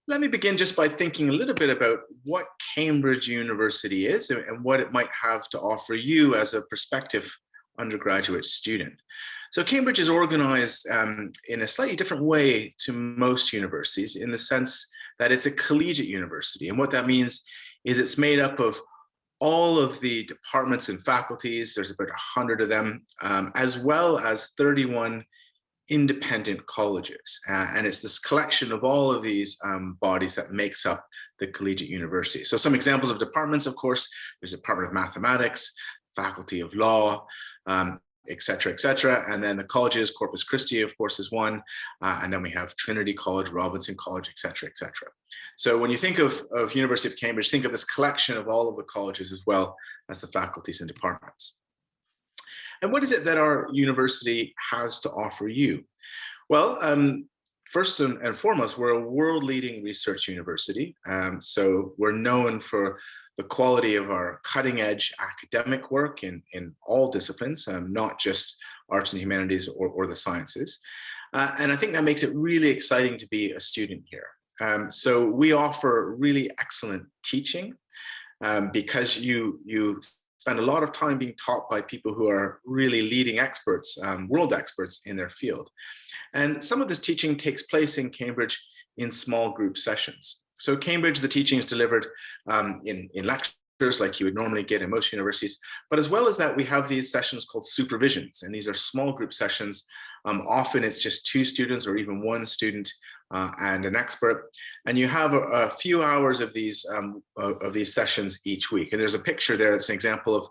Let me begin just by thinking a little bit about what Cambridge University is and what it might have to offer you as a prospective undergraduate student. So Cambridge is organized in a slightly different way to most universities in the sense that it's a collegiate university. And what that means is it's made up of all of the departments and faculties, there's about 100 of them, as well as 31 independent colleges. And it's this collection of all of these bodies that makes up the collegiate university. So some examples of departments, of course, there's a Department of Mathematics, Faculty of Law, et cetera, et cetera. And then the colleges, Corpus Christi, of course, is one. And then we have Trinity College, Robinson College, et cetera, et cetera. So when you think of University of Cambridge, think of this collection of all of the colleges as well as the faculties and departments. And what is it that our university has to offer you? Well, first and foremost, we're a world-leading research university. So we're known for the quality of our cutting-edge academic work in all disciplines, not just arts and humanities or the sciences. And I think that makes it really exciting to be a student here. So we offer really excellent teaching because you spend a lot of time being taught by people who are really leading experts, world experts in their field. And some of this teaching takes place in Cambridge in small group sessions. So Cambridge, the teaching is delivered in lectures like you would normally get in most universities. But as well as that, we have these sessions called supervisions. And these are small group sessions. Often it's just 2 students or even 1 student and an expert, and you have a few hours of these sessions each week. And there's a picture there that's an example of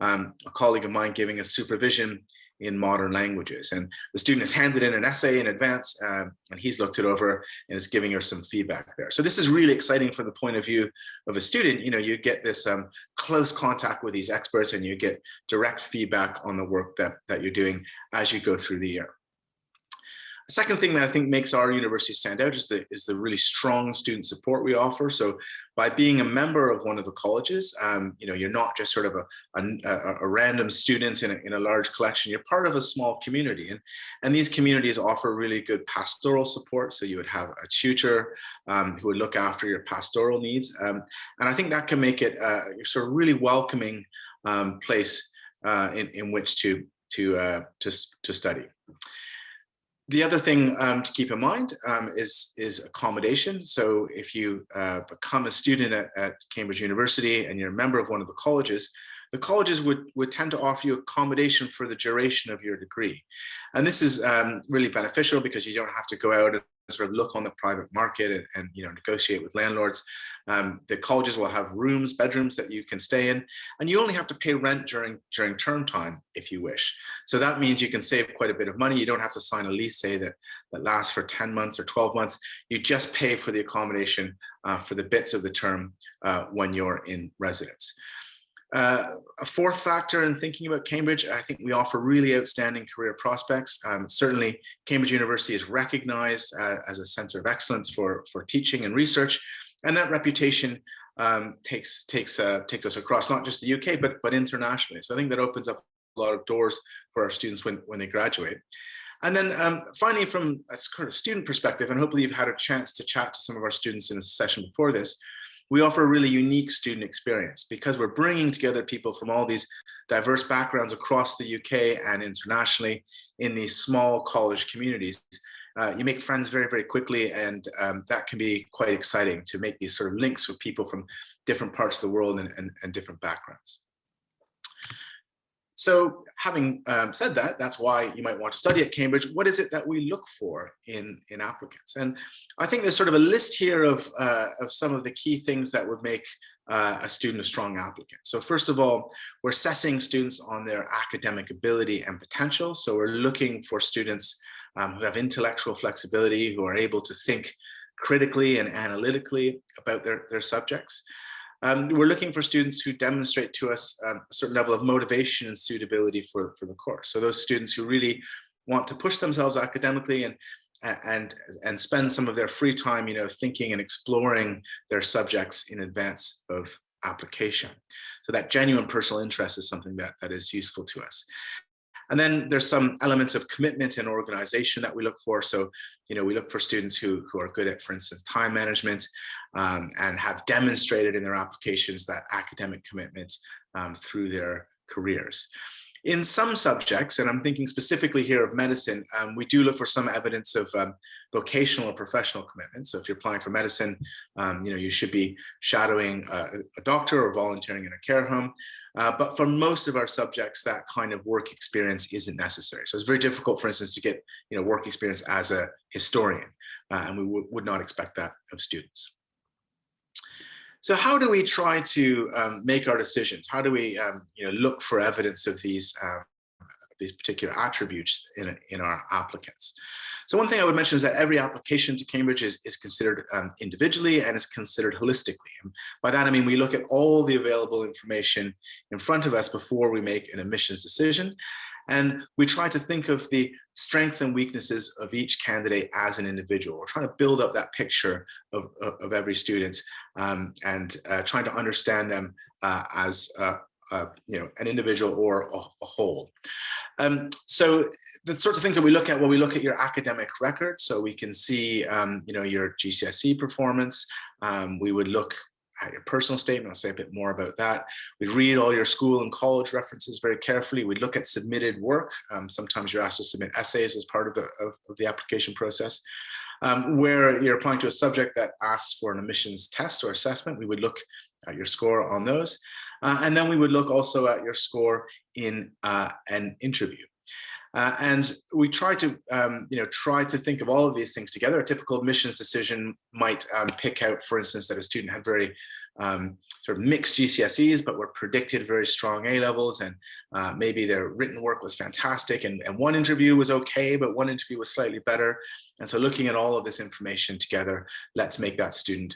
a colleague of mine giving a supervision in modern languages. And the student has handed in an essay in advance, and he's looked it over and is giving her some feedback there. So this is really exciting from the point of view of a student. You know, you get this close contact with these experts, and you get direct feedback on the work that you're doing as you go through the year. The second thing that I think makes our university stand out is the really strong student support we offer. So by being a member of one of the colleges, you know, you're not just sort of a random student in a large collection. You're part of a small community, and these communities offer really good pastoral support. So you would have a tutor who would look after your pastoral needs, and I think that can make it a sort of really welcoming place in which to study. The other thing to keep in mind is accommodation. So if you become a student at Cambridge University and you're a member of one of the colleges would tend to offer you accommodation for the duration of your degree. And this is really beneficial because you don't have to go out and sort of look on the private market and you know, negotiate with landlords. The colleges will have rooms, bedrooms that you can stay in, and you only have to pay rent during term time if you wish. So that means you can save quite a bit of money. You don't have to sign a lease, say that lasts for 10 months or 12 months. You just pay for the accommodation for the bits of the term when you're in residence. A fourth factor in thinking about Cambridge, I think we offer really outstanding career prospects. Certainly, Cambridge University is recognized as a center of excellence for teaching and research, and that reputation takes us across not just the UK but internationally. So I think that opens up a lot of doors for our students when they graduate. And then finally, from a sort of student perspective, and hopefully you've had a chance to chat to some of our students in a session before this, we offer a really unique student experience because we're bringing together people from all these diverse backgrounds across the UK and internationally in these small college communities. You make friends very, very quickly, and that can be quite exciting to make these sort of links with people from different parts of the world and different backgrounds. So having said that, that's why you might want to study at Cambridge. What is it that we look for in applicants? And I think there's sort of a list here of some of the key things that would make a student a strong applicant. So first of all, we're assessing students on their academic ability and potential. So we're looking for students who have intellectual flexibility, who are able to think critically and analytically about their subjects. We're looking for students who demonstrate to us a certain level of motivation and suitability for the course. So those students who really want to push themselves academically and spend some of their free time, you know, thinking and exploring their subjects in advance of application. So that genuine personal interest is something that is useful to us. And then there's some elements of commitment and organization that we look for. So, we look for students who are good at, for instance, time management, and have demonstrated in their applications that academic commitment through their careers. In some subjects, and I'm thinking specifically here of medicine, we do look for some evidence of vocational or professional commitment. So if you're applying for medicine, you should be shadowing a doctor or volunteering in a care home. But for most of our subjects, that kind of work experience isn't necessary. So it's very difficult, for instance, to get work experience as a historian, and we would not expect that of students. So how do we try to make our decisions? How do we look for evidence of these particular attributes in our applicants? So one thing I would mention is that every application to Cambridge is considered individually and is considered holistically. And by that, I mean we look at all the available information in front of us before we make an admissions decision. And we try to think of the strengths and weaknesses of each candidate as an individual. We're trying to build up that picture of every student, and trying to understand them as an individual or a whole. So the sorts of things that we look at, well, we look at your academic record. So we can see, your GCSE performance. We would look at your personal statement. I'll say a bit more about that. We'd read all your school and college references very carefully. We'd look at submitted work. Sometimes you're asked to submit essays as part of the application process. Where you're applying to a subject that asks for an admissions test or assessment, we would look at your score on those. And then we would look also at your score in an interview. And we try to think of all of these things together. A typical admissions decision might pick out, for instance, that a student had very sort of mixed GCSEs, but were predicted very strong A levels, and maybe their written work was fantastic, and one interview was okay, but one interview was slightly better. And so looking at all of this information together, let's make that student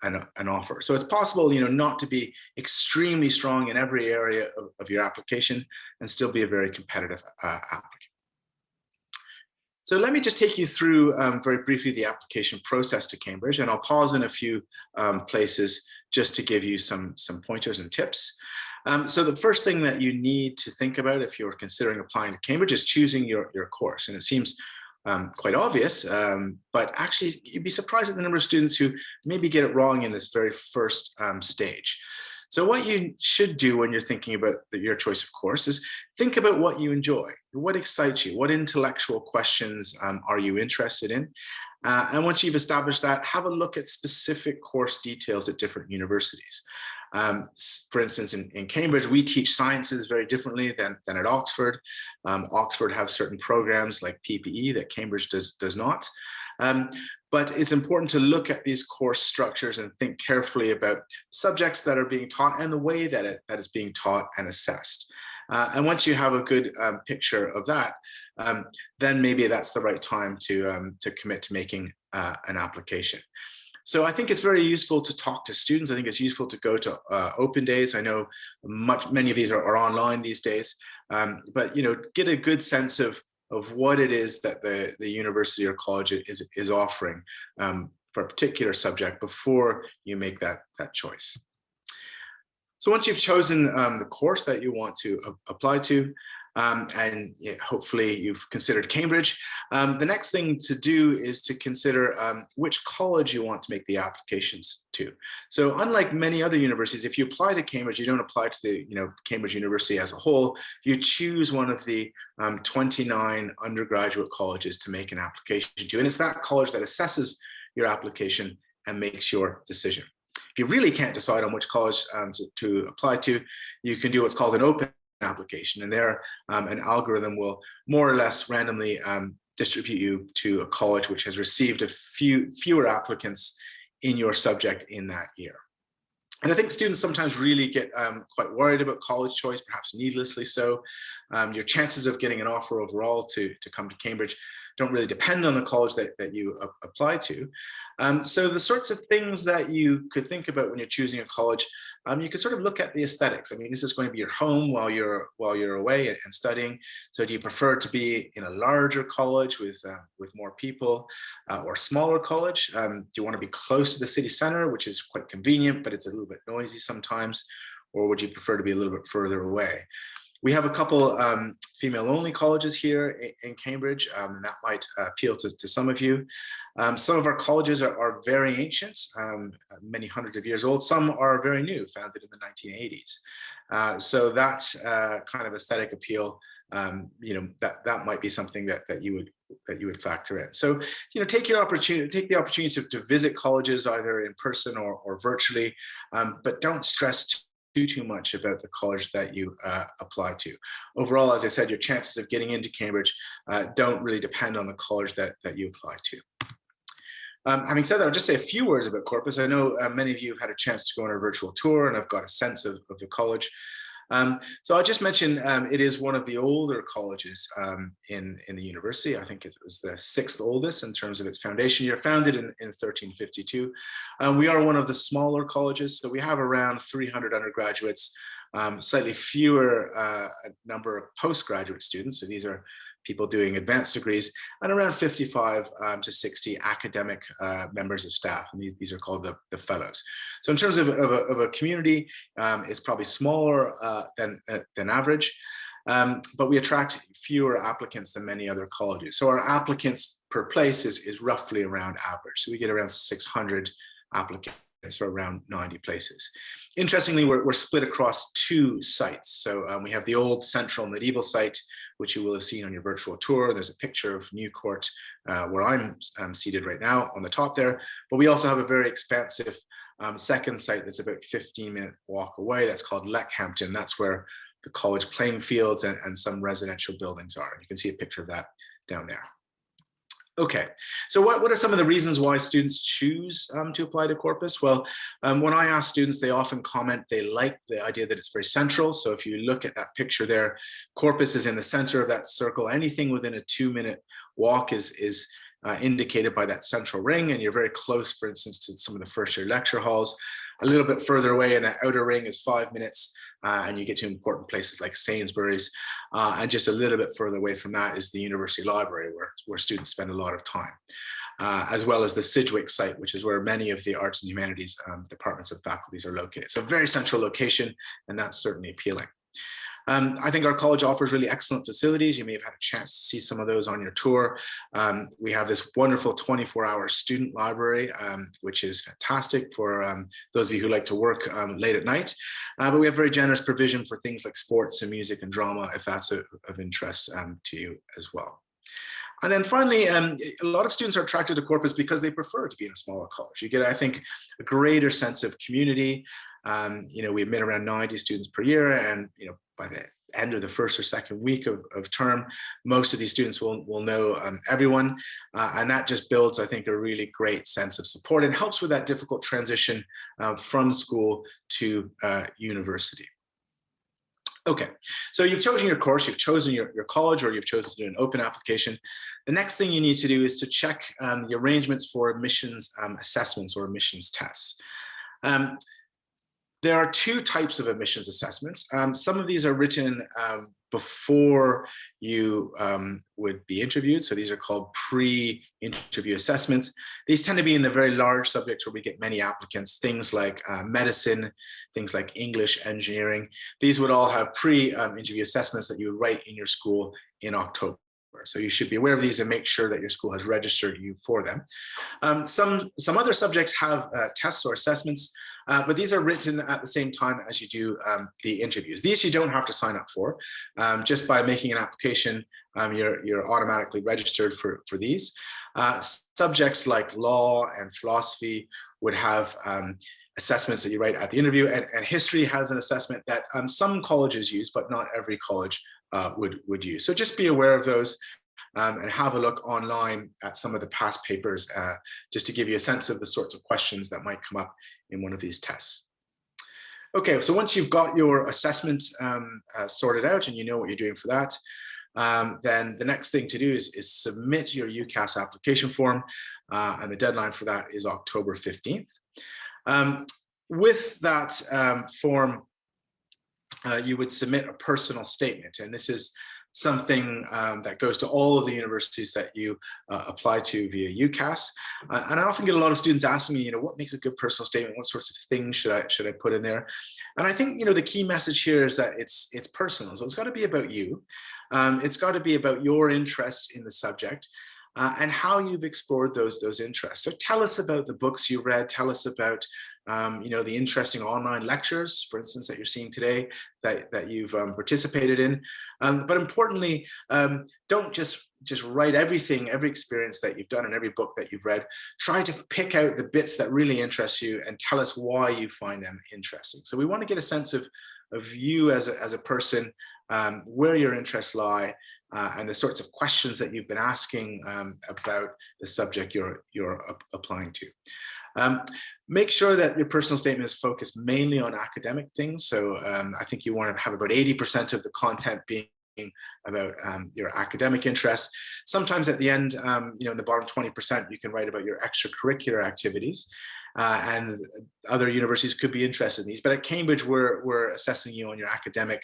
an offer. So it's possible, not to be extremely strong in every area of your application and still be a very competitive applicant. So let me just take you through very briefly the application process to Cambridge, and I'll pause in a few places just to give you some pointers and tips. So the first thing that you need to think about if you're considering applying to Cambridge is choosing your course. And it seems quite obvious, but actually you'd be surprised at the number of students who maybe get it wrong in this very first stage. So what you should do when you're thinking about your choice of course is think about what you enjoy, what excites you, what intellectual questions are you interested in? And once you've established that, have a look at specific course details at different universities. For instance, in Cambridge, we teach sciences very differently than at Oxford. Oxford have certain programs like PPE that Cambridge does not. But it's important to look at these course structures and think carefully about subjects that are being taught and the way that is being taught and assessed. And once you have a good picture of that, then maybe that's the right time to commit to making an application. So I think it's very useful to talk to students. I think it's useful to go to open days. I know many of these are online these days, but get a good sense of what it is that the university or college is offering for a particular subject before you make that choice. So once you've chosen the course that you want to apply to, and hopefully you've considered Cambridge, the next thing to do is to consider which college you want to make the applications to. So unlike many other universities, if you apply to Cambridge, you don't apply to the Cambridge University as a whole. You choose one of the 29 undergraduate colleges to make an application to, and it's that college that assesses your application and makes your decision. If you really can't decide on which college to apply to, you can do what's called an open application, and there an algorithm will more or less randomly distribute you to a college which has received fewer applicants in your subject in that year. And I think students sometimes really get quite worried about college choice, perhaps needlessly so. Your chances of getting an offer overall to come to Cambridge don't really depend on the college that you apply to. So the sorts of things that you could think about when you're choosing a college, you could sort of look at the aesthetics. I mean, this is going to be your home while you're away and studying. So do you prefer to be in a larger college with more people, or smaller college? Do you want to be close to the city center, which is quite convenient, but it's a little bit noisy sometimes? Or would you prefer to be a little bit further away? We have a couple female-only colleges here in Cambridge, and that might appeal to some of you. Some of our colleges are very ancient, many hundreds of years old. Some are very new, founded in the 1980s. So that kind of aesthetic appeal, that might be something that you would factor in. So, take the opportunity to visit colleges either in person or virtually, but don't stress too much about the college that you apply to. Overall, as I said, your chances of getting into Cambridge don't really depend on the college that you apply to. Having said that, I'll just say a few words about Corpus. I know many of you have had a chance to go on a virtual tour, and I've got a sense of the college. So I'll just mention it is one of the older colleges in the university. I think it was the 6th oldest in terms of its foundation year, founded in 1352. We are one of the smaller colleges, so we have around 300 undergraduates, slightly fewer number of postgraduate students. So these are people doing advanced degrees, and around 55 to 60 academic members of staff. And these are called the fellows. So in terms of a community, it's probably smaller than average, but we attract fewer applicants than many other colleges. So our applicants per place is roughly around average. So we get around 600 applicants for around 90 places. Interestingly, we're split across 2 sites. So we have the old central medieval site, which you will have seen on your virtual tour. There's a picture of New Court where I'm seated right now on the top there. But we also have a very expansive second site that's about a 15-minute walk away. That's called Leckhampton. That's where the college playing fields and some residential buildings are. You can see a picture of that down there. Okay, so what are some of the reasons why students choose to apply to Corpus? Well, when I ask students, they often comment they like the idea that it's very central. So if you look at that picture there, Corpus is in the center of that circle. Anything within a 2-minute walk is indicated by that central ring, and you're very close, for instance, to some of the first-year lecture halls. A little bit further away in that outer ring is 5 minutes, and you get to important places like Sainsbury's. And just a little bit further away from that is the university library, where students spend a lot of time, as well as the Sidgwick site, which is where many of the arts and humanities departments and faculties are located. It's a very central location, and that's certainly appealing. I think our college offers really excellent facilities. You may have had a chance to see some of those on your tour. We have this wonderful 24-hour student library, which is fantastic for those of you who like to work late at night. But we have very generous provision for things like sports and music and drama, if that's of interest to you as well. And then finally, a lot of students are attracted to Corpus because they prefer to be in a smaller college. You get, I think, a greater sense of community. We admit around 90 students per year, and by the end of the first or second week of term, most of these students will know everyone, and that just builds, I think, a really great sense of support and helps with that difficult transition from school to university. Okay, so you've chosen your course, you've chosen your college, or you've chosen to do an open application. The next thing you need to do is to check the arrangements for admissions assessments or admissions tests. There are 2 types of admissions assessments. Some of these are written before you would be interviewed. So these are called pre-interview assessments. These tend to be in the very large subjects where we get many applicants, things like medicine, things like English, engineering. These would all have pre-interview assessments that you would write in your school in October. So you should be aware of these and make sure that your school has registered you for them. Some other subjects have tests or assessments, but these are written at the same time as you do the interviews. These you don't have to sign up for. Just by making an application, you're automatically registered for these. Subjects like law and philosophy would have assessments that you write at the interview, and history has an assessment that some colleges use, but not every college would use. So just be aware of those and have a look online at some of the past papers just to give you a sense of the sorts of questions that might come up in one of these tests. Okay, so once you've got your assessment sorted out and you know what you're doing for that, then the next thing to do is submit your UCAS application form, and the deadline for that is October 15th. With that form, you would submit a personal statement, and this is something that goes to all of the universities that you apply to via UCAS. And I often get a lot of students asking me, what makes a good personal statement? What sorts of things should I put in there? And I think, the key message here is that it's personal. So it's got to be about you. It's got to be about your interests in the subject and how you've explored those interests. So tell us about the books you read. Tell us about the interesting online lectures, for instance, that you're seeing today that you've participated in. But importantly, don't just write every experience that you've done and every book that you've read. Try to pick out the bits that really interest you and tell us why you find them interesting. So we want to get a sense of you as a person, where your interests lie, and the sorts of questions that you've been asking about the subject you're applying to. Make sure that your personal statement is focused mainly on academic things. So I think you want to have about 80% of the content being about your academic interests. Sometimes at the end, in the bottom 20%, you can write about your extracurricular activities. And other universities could be interested in these, but at Cambridge, we're assessing you on your academic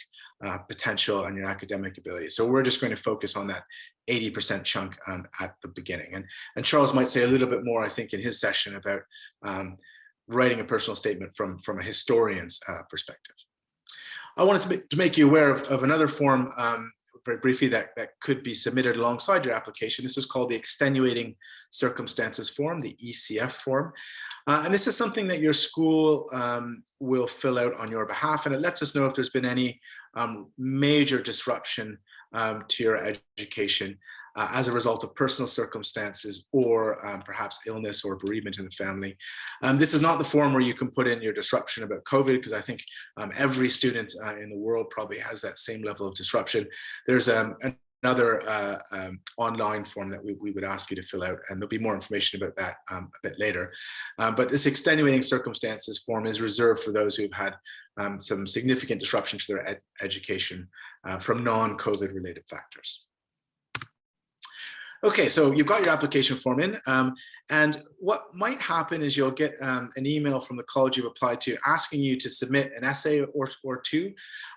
potential and your academic ability. So we're just going to focus on that 80% chunk at the beginning. And Charles might say a little bit more, I think, in his session about writing a personal statement from a historian's perspective. I wanted to make you aware of another form very briefly that could be submitted alongside your application. This is called the Extenuating Circumstances form, the ECF form. And this is something that your school will fill out on your behalf, and it lets us know if there's been any major disruption to your education as a result of personal circumstances or perhaps illness or bereavement in the family. This is not the form where you can put in your disruption about COVID, because I think every student in the world probably has that same level of disruption. There's another online form that we would ask you to fill out, and there'll be more information about that a bit later. But this extenuating circumstances form is reserved for those who've had some significant disruption to their education from non-COVID related factors. Okay, so you've got your application form in, and what might happen is you'll get an email from the college you've applied to asking you to submit an essay or two,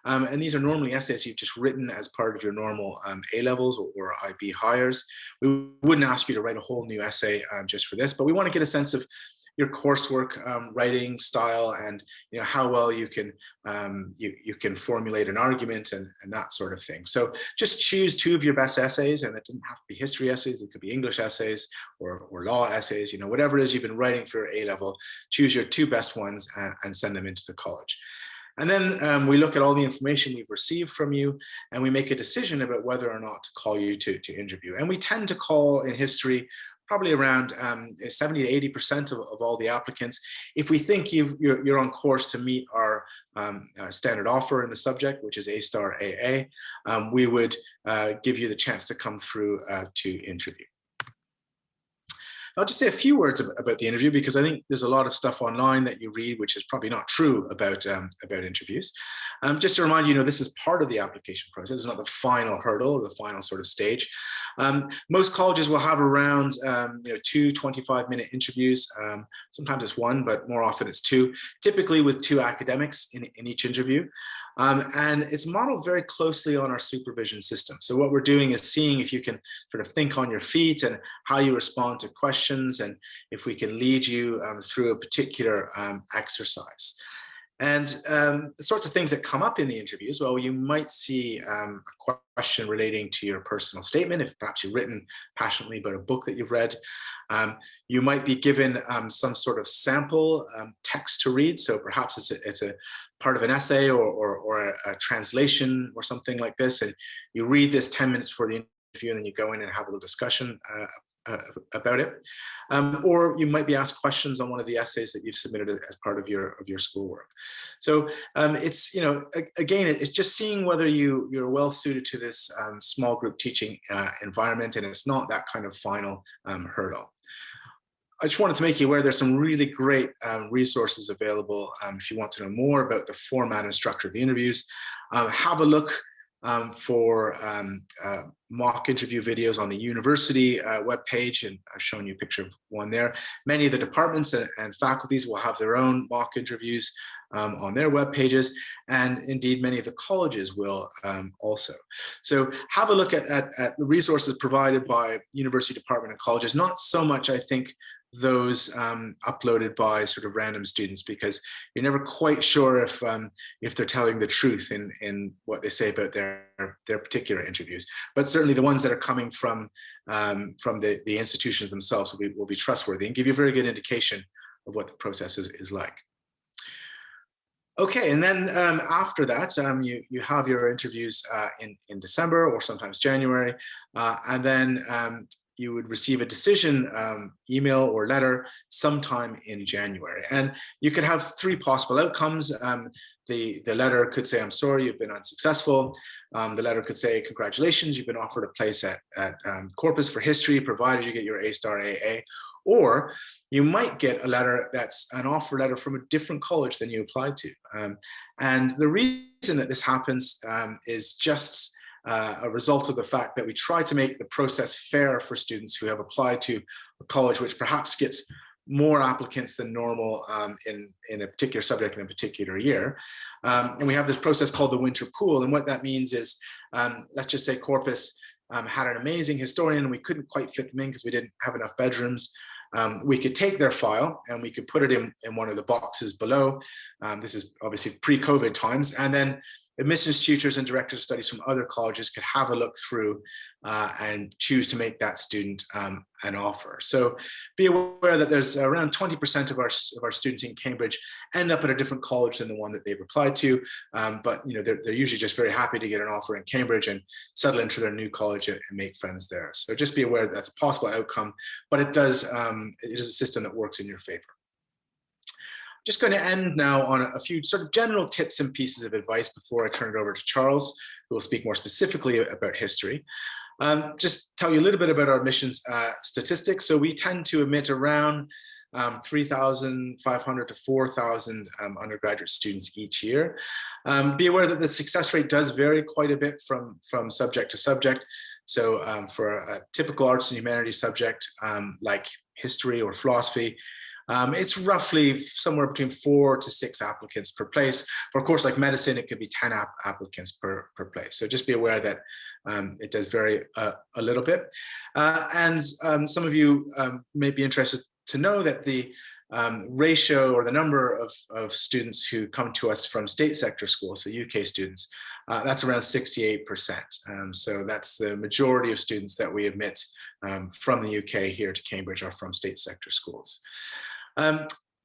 and these are normally essays you've just written as part of your normal A-levels or IB hires. We wouldn't ask you to write a whole new essay just for this, but we want to get a sense of your coursework writing style, and how well you can formulate an argument and that sort of thing. So just choose two of your best essays, and it doesn't have to be history essays. It could be English essays or law essays. Whatever it is you've been writing for your A-level, choose your two best ones and send them into the college. And then we look at all the information we've received from you, and we make a decision about whether or not to call you to interview. And we tend to call in history probably around 70 to 80% of all the applicants. If we think you're on course to meet our standard offer in the subject, which is A-star AA, we would give you the chance to come through to interview. I'll just say a few words about the interview, because I think there's a lot of stuff online that you read which is probably not true about interviews. Just to remind you, this is part of the application process. It's not the final hurdle or the final sort of stage. Most colleges will have around 2 25-minute interviews. Sometimes it's one, but more often it's two, typically with two academics in each interview. And it's modeled very closely on our supervision system. So what we're doing is seeing if you can sort of think on your feet and how you respond to questions, and if we can lead you through a particular exercise. And the sorts of things that come up in the interviews, well, you might see a question relating to your personal statement, if perhaps you've written passionately about a book that you've read. You might be given some sort of sample text to read. So perhaps it's a part of an essay or a translation or something like this. And you read this 10 minutes before the interview, and then you go in and have a little discussion about it. Or you might be asked questions on one of the essays that you've submitted as part of your schoolwork. So it's, again, it's just seeing whether you're well suited to this small group teaching environment, and it's not that kind of final hurdle. I just wanted to make you aware there's some really great resources available if you want to know more about the format and structure of the interviews. Have a look for mock interview videos on the university webpage, and I've shown you a picture of one there. Many of the departments and faculties will have their own mock interviews on their web pages, and indeed many of the colleges will also. So have a look at the resources provided by university department and colleges. Not so much, I think, those uploaded by sort of random students, because you're never quite sure if they're telling the truth in what they say about their particular interviews. But certainly the ones that are coming from the institutions themselves will be trustworthy and give you a very good indication of what the process is like. Okay, and then after that, you have your interviews in December or sometimes January, and then you would receive a decision email or letter sometime in January. And you could have three possible outcomes. The letter could say, I'm sorry, you've been unsuccessful. The letter could say, congratulations, you've been offered a place at Corpus for history, provided you get your A-star AA. Or you might get a letter that's an offer letter from a different college than you applied to. And the reason that this happens is just a result of the fact that we try to make the process fair for students who have applied to a college which perhaps gets more applicants than normal in a particular subject in a particular year. And we have this process called the winter pool. And what that means is, let's just say Corpus had an amazing historian and we couldn't quite fit them in because we didn't have enough bedrooms. We could take their file and we could put it in one of the boxes below. This is obviously pre-COVID times. And then admissions tutors and directors of studies from other colleges could have a look through and choose to make that student an offer. So be aware that there's around 20% of our students in Cambridge end up at a different college than the one that they've applied to. But they're usually just very happy to get an offer in Cambridge and settle into their new college and make friends there. So just be aware that that's a possible outcome, but it is a system that works in your favor. Just going to end now on a few sort of general tips and pieces of advice before I turn it over to Charles, who will speak more specifically about history. Just tell you a little bit about our admissions statistics. So we tend to admit around 3,500 to 4,000 undergraduate students each year. Be aware that the success rate does vary quite a bit from subject to subject. So for a typical arts and humanities subject like history or philosophy, it's roughly somewhere between 4 to 6 applicants per place. For a course like medicine, it could be 10 applicants per place. So just be aware that it does vary a little bit. And some of you may be interested to know that the ratio or the number of students who come to us from state sector schools, so UK students, that's around 68%. So that's the majority of students that we admit from the UK here to Cambridge are from state sector schools.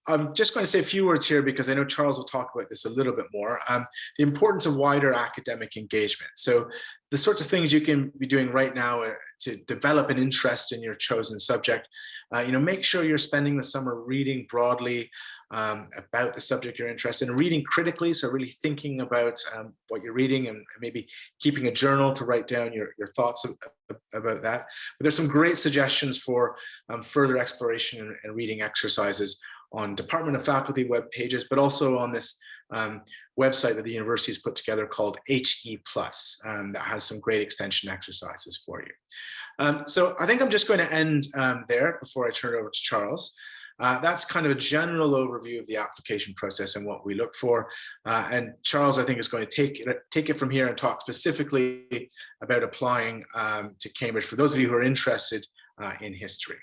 I'm just going to say a few words here because I know Charles will talk about this a little bit more. The importance of wider academic engagement. So the sorts of things you can be doing right now to develop an interest in your chosen subject. Make sure you're spending the summer reading broadly about the subject you're interested in, reading critically, so really thinking about what you're reading and maybe keeping a journal to write down your thoughts about that. But there's some great suggestions for further exploration and reading exercises on Department of Faculty web pages, but also on this website that the university has put together called HE+, that has some great extension exercises for you. So I think I'm just going to end there before I turn it over to Charles. That's kind of a general overview of the application process and what we look for. And Charles, I think, is going to take it from here and talk specifically about applying to Cambridge for those of you who are interested in history.